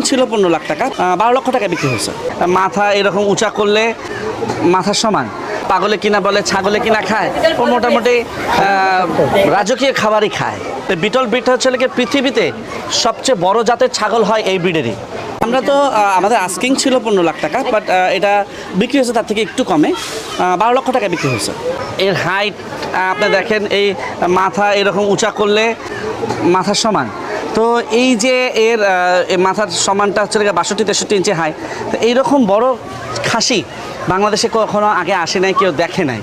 ছিল 15 লাখ টাকা, 12 লক্ষ টাকা বিক্রি হয়েছে। মাথা এরকম উঁচা করলে মাথার সমান, পাগলে কিনা বলে ছাগলে কিনা খায়, ও মোটামুটি রাজকীয় খাবারই খায়। বিটল ব্রিডটা হচ্ছে পৃথিবীতে সবচেয়ে বড় জাতের ছাগল হয় এই ব্রিডেরই। আমরা তো আমাদের আস্কিং ছিল 15 লাখ টাকা, বাট এটা বিক্রি হয়েছে তার থেকে একটু কমে, 12 লক্ষ টাকা বিক্রি হয়েছে। এর হাইট আপনি দেখেন, এই মাথা এরকম উঁচা করলে মাথার সমান, তো এই যে এর মাথার সমানটা হচ্ছে 62-63 ইঞ্চি হাই। তো এইরকম বড় খাসি বাংলাদেশে কখনো আগে আসে নাই, কেউ দেখে নাই।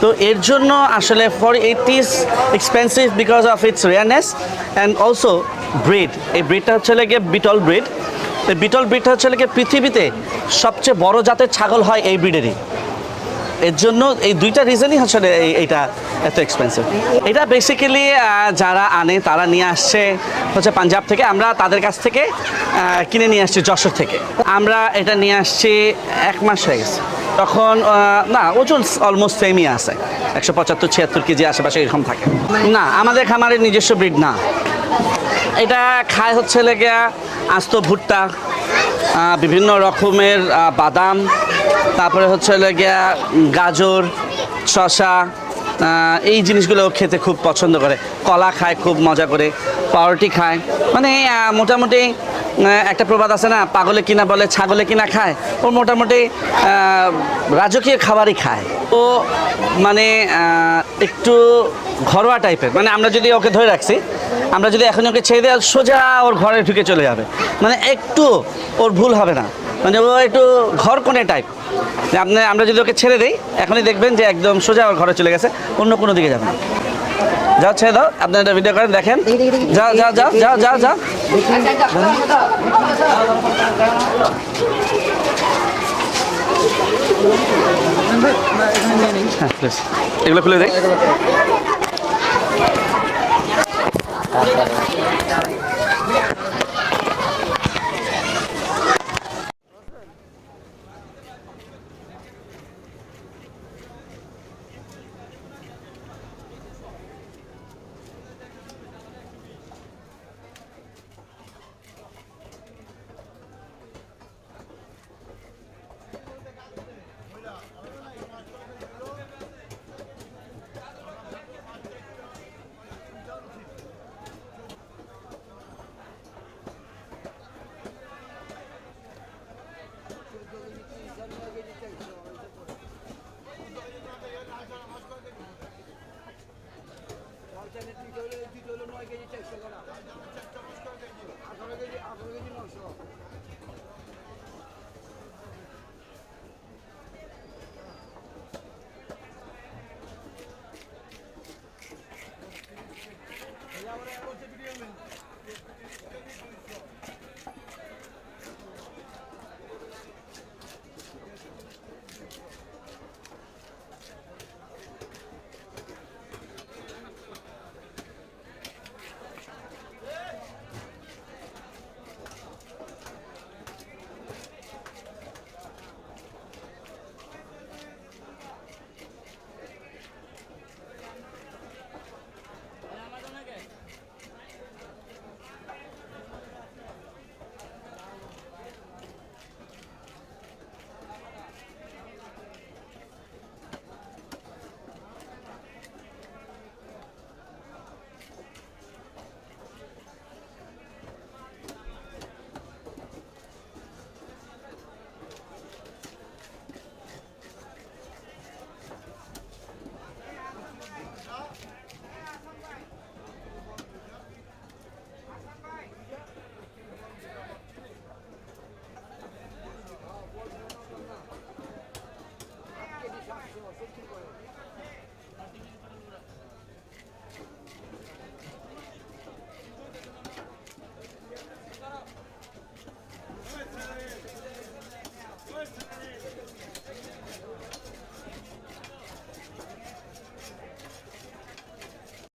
তো এর জন্য আসলে for it is expensive because of its rareness and also breed. এই ব্রিডটা হচ্ছে বিটল ব্রিড। এই বিটল ব্রিডটা হচ্ছে পৃথিবীতে সবচেয়ে বড় জাতের ছাগল হয় এই ব্রিডেরই। এর জন্য এই দুইটা রিজনই আসলে এইটা এত এক্সপেন্সিভ। এটা বেসিক্যালি যারা আনে তারা নিয়ে আসছে হচ্ছে পাঞ্জাব থেকে, আমরা তাদের কাছ থেকে কিনে নিয়ে আসছি যশোর থেকে। আমরা এটা নিয়ে আসছি 1 মাস হয়ে গেছে। তখন না, ওজন অলমোস্ট সেমই আছে, 175-76 কেজি আশেপাশে এরকম থাকে। না, আমাদের খামারের নিজস্ব ব্রিড না। এটা খায় হচ্ছে আস্ত ভুট্টা, বিভিন্ন রকমের বাদাম, তারপরে হচ্ছে গাজর, শসা, এই জিনিসগুলো খেতে খুব পছন্দ করে। কলা খায় খুব মজা করে, পাউরুটি খায়। মানে মোটামুটি একটা প্রবাদ আছে না, পাগলে কিনা বলে ছাগলে কিনা খায়, ও মোটামুটি রাজকীয় খাবারই খায়। ও মানে একটু ঘরোয়া টাইপের। মানে আমরা যদি ওকে ধরে রাখছি, আমরা যদি এখন ওকে ছেড়ে দেওয়া, সোজা ওর ঘরে ঢুকে চলে যাবে, মানে একটু ওর ভুল হবে না। মানে ও একটু ঘর কোণে টাইপ। আমরা যদি ওকে ছেড়ে দিই, এখনই দেখবেন যে একদম সোজা ওর ঘরে চলে গেছে, অন্য কোনো দিকে যাবে না। যাও, ছেড়ে দাও, আপনার একটা ভিডিও করেন, দেখেন। যাও যাও যাও যাও যাও যাও। হ্যাঁ প্লিজ, এগুলো খুলে দেয়।